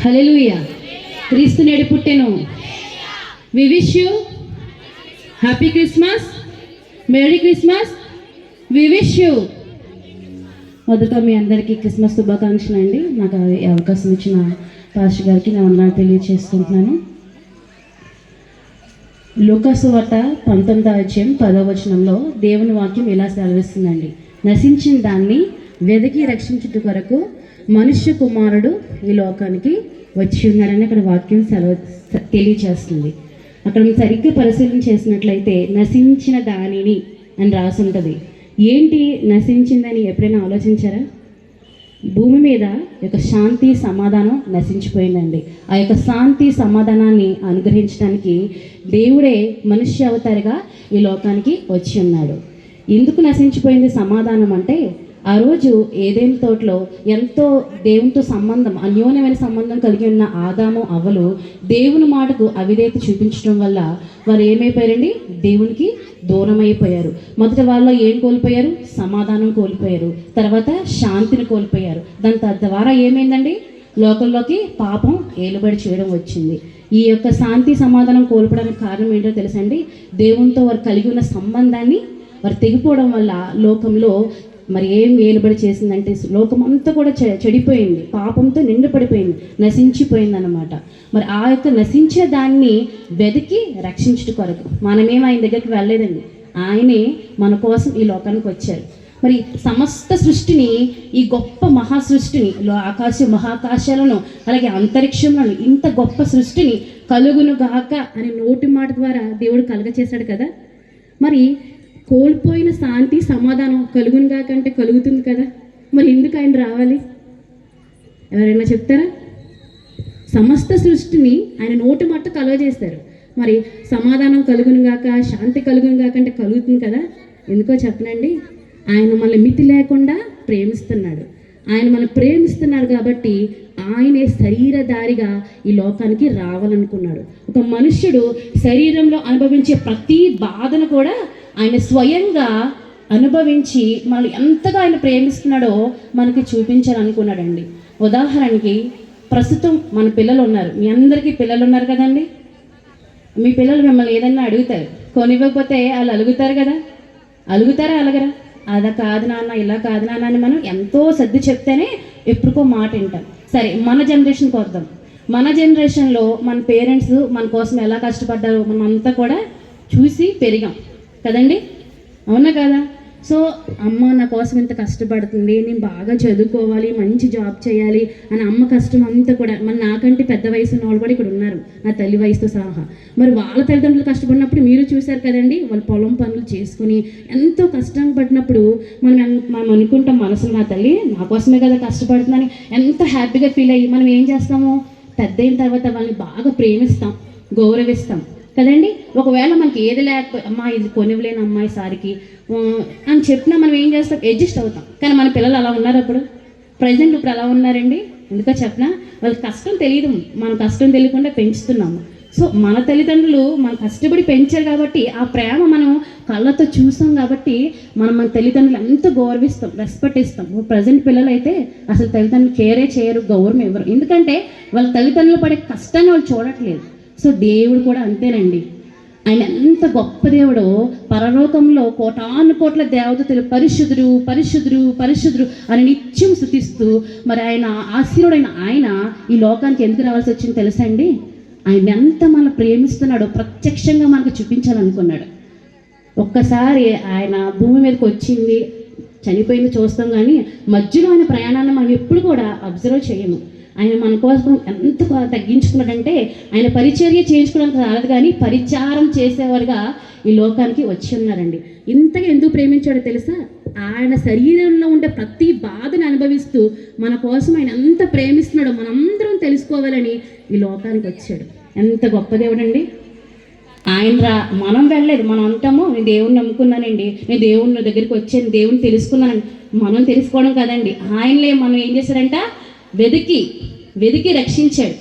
హల్లెలూయా. క్రీస్తు నేడు పుట్టెను. We wish you happy Christmas, merry Christmas. We wish you. మొదట మీ అందరికీ క్రిస్మస్ శుభాకాంక్షలు అండి. నాకు ఈ అవకాశం ఇచ్చిన పాస్టర్ గారికి నా వందనాలు తెలియజేసుకుంటున్నాను. లూకాసు వార్త 19:10 దేవుని వాక్యం ఇలా సెలవిస్తుందండి. నశించిన దాన్ని వెదకి రక్షించుట కొరకు మనుష్య కుమారుడు ఈ లోకానికి వచ్చి ఉన్నాడని అక్కడ వాక్యం తెలియచేస్తుంది. అక్కడ మీరు సరిగ్గా పరిశీలన చేసినట్లయితే నశించిన దానిని అని రాసి ఉంటుంది. ఏంటి నశించిందని ఎప్పుడైనా ఆలోచించారా? భూమి మీద యొక్క శాంతి సమాధానం నశించిపోయిందండి. ఆ యొక్క శాంతి సమాధానాన్ని అనుగ్రహించడానికి దేవుడే మనుష్య అవతారిగా ఈ లోకానికి వచ్చి ఉన్నాడు. ఎందుకు నశించిపోయింది సమాధానం అంటే, ఆ రోజు ఏదైనా తోటలో ఎంతో దేవునితో సంబంధం, అన్యోన్యమైన సంబంధం కలిగి ఉన్న ఆదాము అవ్వలు దేవుని మాటకు అవిధేయత చూపించడం వల్ల వారు ఏమైపోయారండి? దేవునికి దూరం అయిపోయారు. మొదట వాళ్ళు ఏం కోల్పోయారు? సమాధానం కోల్పోయారు. తర్వాత శాంతిని కోల్పోయారు. దాని ద్వారా ఏమైందండి? లోకంలోకి పాపం ఏలుబడి చేయడం వచ్చింది. ఈ యొక్క శాంతి సమాధానం కోల్పోవడానికి కారణం ఏంటో తెలుసండి? దేవునితో వారు కలిగి ఉన్న సంబంధాన్ని వారు తెగిపోవడం వల్ల లోకంలో మరి ఏం ఏలుబడి చేసిందంటే లోకం అంతా కూడా చెడిపోయింది, పాపంతో నిండుపడిపోయింది, నశించిపోయింది అన్నమాట. మరి ఆ యొక్క నశించే దాన్ని వెతికి రక్షించుట కొరకు మనమేం ఆయన దగ్గరికి వెళ్ళలేదండి. ఆయనే మన కోసం ఈ లోకానికి వచ్చారు. మరి సమస్త సృష్టిని, ఈ గొప్ప మహాసృష్టిని, మహాకాశాలను అలాగే అంతరిక్షంలో ఇంత గొప్ప సృష్టిని కలుగును గాక అనే నోటి మాట ద్వారా దేవుడు కలుగచేశాడు కదా. మరి కోల్పోయిన శాంతి సమాధానం కలుగును గాక అంటే కలుగుతుంది కదా. మరి ఎందుకు ఆయన రావాలి? ఎవరైనా చెప్తారా? సమస్త సృష్టిని ఆయన నోటి మాట కలుగజేస్తారు. మరి సమాధానం కలుగును గాక, శాంతి కలుగును గాక అంటే కలుగుతుంది కదా. ఎందుకో చెప్పనండి, ఆయన మనల్ని మితి లేకుండా ప్రేమిస్తున్నాడు. ఆయన మనం ప్రేమిస్తున్నారు కాబట్టి ఆయనే శరీరధారిగా ఈ లోకానికి రావాలనుకున్నాడు. ఒక మనుష్యుడు శరీరంలో అనుభవించే ప్రతి బాధను కూడా ఆయన స్వయంగా అనుభవించి మనల్ని ఎంతగా ఆయన ప్రేమిస్తున్నాడో మనకి చూపించాలనుకున్నాడండి. ఉదాహరణకి ప్రస్తుతం మన పిల్లలు ఉన్నారు. మీ అందరికీ పిల్లలు ఉన్నారు కదండి. మీ పిల్లలు మిమ్మల్ని ఏదైనా అడుగుతారు, కొనివ్వకపోతే వాళ్ళు అలుగుతారు కదా. అలుగుతారా అలగరా? అదా కాదు నాన్న, ఇలా కాదు నాన్న అని మనం ఎంతో సర్ది చెప్తేనే ఎప్పుడుకో మాట వింటాం. సరే, మన జనరేషన్కి వద్దాం. మన జనరేషన్లో మన పేరెంట్స్ మన కోసం ఎలా కష్టపడ్డారో మనం అంతా కూడా చూసి పెరిగాం కదండి, అవునా కదా? సో అమ్మ నా కోసం ఇంత కష్టపడుతుంది, నేను బాగా చదువుకోవాలి, మంచి జాబ్ చేయాలి అని అమ్మ కష్టం అంతా కూడా, మరి నాకంటే పెద్ద వయసు ఉన్న వాళ్ళు కూడా ఇక్కడ ఉన్నారు, నా తల్లి వయసుతో సహా. మరి వాళ్ళ తల్లిదండ్రులు కష్టపడినప్పుడు మీరు చూశారు కదండి, వాళ్ళు పొలం పనులు చేసుకుని ఎంతో కష్టం పడినప్పుడు మనం అనుకుంటాం మనసులో, నా తల్లి నా కోసమే కదా కష్టపడుతుందని ఎంత హ్యాపీగా ఫీల్ అయ్యి మనం ఏం చేస్తాము? పెద్ద అయిన తర్వాత వాళ్ళని బాగా ప్రేమిస్తాం, గౌరవిస్తాం కదండి. ఒకవేళ మనకి ఏది లేకపోతే అమ్మా ఇది కొనివ్వలేని అమ్మాయి సారికి అని చెప్పినా మనం ఏం చేస్తాం? అడ్జస్ట్ అవుతాం. కానీ మన పిల్లలు అలా ఉన్నారు అప్పుడు, ప్రజెంట్ ఇప్పుడు అలా ఉన్నారండి. ఎందుకో చెప్పినా వాళ్ళకి కష్టం తెలియదు, మనం కష్టం తెలియకుండా పెంచుతున్నాము. సో మన తల్లిదండ్రులు మనం కష్టపడి పెంచారు కాబట్టి ఆ ప్రేమ మనం కళ్ళతో చూసాం కాబట్టి మన తల్లిదండ్రులు ఎంతో గౌరవిస్తాం, రెస్పెక్ట్ ఇస్తాం. ప్రజెంట్ పిల్లలు అయితే అసలు తల్లిదండ్రులు కేరే చేయరు, గౌరవం ఇవ్వరు. ఎందుకంటే వాళ్ళ తల్లిదండ్రులు పడే కష్టాన్ని వాళ్ళు చూడట్లేదు. సో దేవుడు కూడా అంతేనండి. ఆయన ఎంత గొప్ప దేవుడో, పరలోకంలో కోటాను కోట్ల దేవతలు పరిశుద్ధుడు పరిశుద్ధుడు పరిశుద్ధుడు అని నిత్యం స్తుతిస్తూ మరి ఆయన ఆశీర్వాడైన ఆయన ఈ లోకానికి ఎందుకు రావాల్సి వచ్చింది తెలుసా అండి? ఆయన ఎంత మనం ప్రేమిస్తున్నాడో ప్రత్యక్షంగా మనకు చూపించాలనుకున్నాడు. ఒక్కసారి ఆయన భూమి మీదకి వచ్చింది, చనిపోయింది చూస్తాం, కానీ మధ్యలో ఆయన ప్రయాణాన్ని మనం ఎప్పుడు కూడా అబ్జర్వ్ చేయము. ఆయన మన కోసం ఎంత తగ్గించుకున్నాడంటే ఆయన పరిచర్య చేయించుకోవడానికి రాలేదు, కానీ పరిచారం చేసేవారుగా ఈ లోకానికి వచ్చి ఉన్నారండి. ఇంతగా ఎందుకు ప్రేమించాడో తెలుసా? ఆయన శరీరంలో ఉండే ప్రతి బాధను అనుభవిస్తూ మన కోసం ఆయన ఎంత ప్రేమిస్తున్నాడో మనందరం తెలుసుకోవాలని ఈ లోకానికి వచ్చాడు. ఎంత గొప్ప దేవుడండి ఆయన. మనం వెళ్ళలేదు, మనం అంటాము నేను దేవుణ్ణి నమ్ముకున్నానండి, నేను దేవుని దగ్గరికి వచ్చాను, దేవుని తెలుసుకున్నానండి. మనం తెలుసుకోవడం కదండి, ఆయనలే మనం ఏం చేశారంట? వెదికి రక్షించాడు.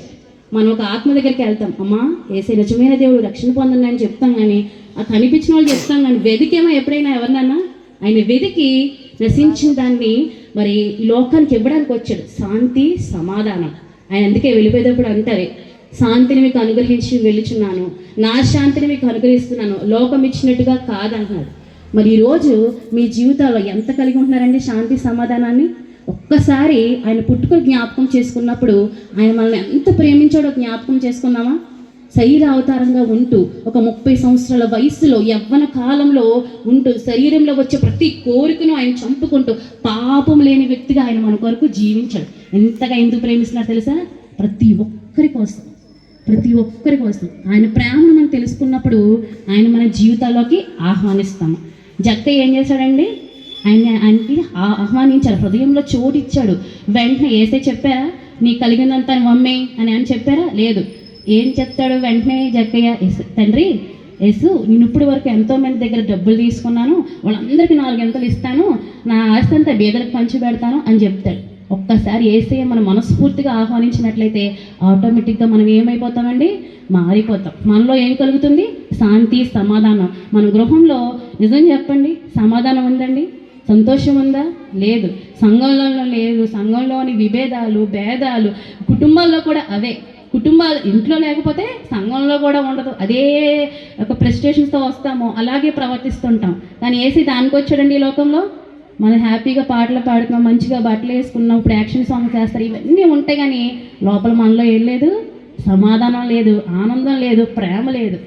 మనం ఒక ఆత్మ దగ్గరికి వెళ్తాం, అమ్మా ఏసే నిజమైన దేవుడు రక్షణ పొందండి అని చెప్తాం, కానీ ఆ కనిపించిన వాళ్ళు చెప్తాం, కానీ వెదికేమో ఎప్పుడైనా ఎవరినన్నా? ఆయన వెదికి నశించిన దాన్ని మరి లోకానికి ఇవ్వడానికి వచ్చాడు. శాంతి సమాధానం. ఆయన అందుకే వెళ్ళిపోయేటప్పుడు అంటారు, శాంతిని మీకు అనుగ్రహించి వెళ్ళుచున్నాను, నా శాంతిని మీకు అనుగ్రహిస్తున్నాను, లోకం ఇచ్చినట్టుగా కాదంటున్నాడు. మరి ఈరోజు మీ జీవితాల్లో ఎంత కలిగి ఉంటున్నారండి శాంతి సమాధానాన్ని? ఒక్కసారి ఆయన పుట్టుక జ్ఞాపకం చేసుకున్నప్పుడు ఆయన మనల్ని ఎంత ప్రేమించాడో జ్ఞాపకం చేసుకున్నామా? శరీర అవతారంగా ఉంటూ ఒక 30 సంవత్సరాల వయసులో యవ్వన కాలంలో ఉంటూ శరీరంలో వచ్చే ప్రతి కోరికను ఆయన చంపుకుంటూ పాపం లేని వ్యక్తిగా ఆయన మన కొరకు జీవించాడు. ఎంతగా ఎందుకు ప్రేమిస్తున్నారు తెలుసా? ప్రతి ఒక్కరి కోసం ఆయన ప్రేమను మనం తెలుసుకున్నప్పుడు ఆయన మన జీవితాల్లోకి ఆహ్వానిస్తాము. జక్కయ్య ఏం చేశాడండి? ఆయనకి ఆహ్వానించాడు, హృదయంలో చోటు ఇచ్చాడు. వెంటనే ఏసై చెప్పారా నీ కలిగినంత మమ్మే అని చెప్పారా? లేదు. ఏం చెప్తాడు వెంటనే జక్కయ్య? తండ్రి యేసు, నేను ఇప్పుడు వరకు ఎంతోమంది దగ్గర డబ్బులు తీసుకున్నాను, వాళ్ళందరికీ 4 గంటలు ఇస్తాను, నా ఆస్తి అంతా బీదలకు పంచి పెడతాను అని చెప్తాడు. ఒక్కసారి ఏసయ్య మనం మనస్ఫూర్తిగా ఆహ్వానించినట్లయితే ఆటోమేటిక్గా మనం ఏమైపోతామండి? మారిపోతాం. మనలో ఏం కలుగుతుంది? శాంతి, సమాధానం. మన గృహంలో నిజం చెప్పండి, సమాధానం ఉందండి? సంతోషం ఉందా? లేదు. సంఘంలో లేదు. సంఘంలోని విభేదాలు, భేదాలు, కుటుంబాల్లో కూడా అవే. కుటుంబాలు ఇంట్లో లేకపోతే సంఘంలో కూడా ఉండదు. అదే ఒక ప్రెస్టేషన్స్తో వస్తాము, అలాగే ప్రవర్తిస్తుంటాం. కానీ ఏసీ దానికి వచ్చాడండి ఈ లోకంలో. మనం హ్యాపీగా పాటలు పాడుతున్నాం, మంచిగా బట్టలు వేసుకున్నాం, ఇప్పుడు యాక్షన్ సాంగ్స్ వేస్తారు, ఇవన్నీ ఉంటాయి. కానీ లోపల మనలో ఏం లేదు? సమాధానం లేదు, ఆనందం లేదు, ప్రేమ లేదు.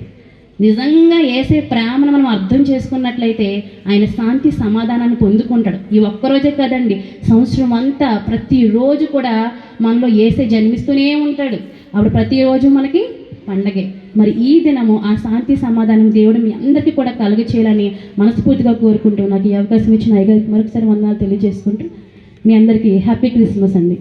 నిజంగా ఏసే ప్రేమను మనం అర్థం చేసుకున్నట్లయితే ఆయన శాంతి సమాధానాన్ని పొందుకుంటాడు. ఈ ఒక్కరోజే కదండి, సంవత్సరం అంతా ప్రతిరోజు కూడా మనలో ఏసే జన్మిస్తూనే ఉంటాడు. అప్పుడు ప్రతిరోజు మనకి పండగే. మరి ఈ దినము ఆ శాంతి సమాధానం దేవుడు మీ అందరికీ కూడా కలుగ చేయాలని మనస్ఫూర్తిగా కోరుకుంటూ నాకు ఈ అవకాశం ఇచ్చిన అయ్యగారికి మరొకసారి వందనాలు తెలియజేసుకుంటూ మీ అందరికీ హ్యాపీ క్రిస్మస్ అండి.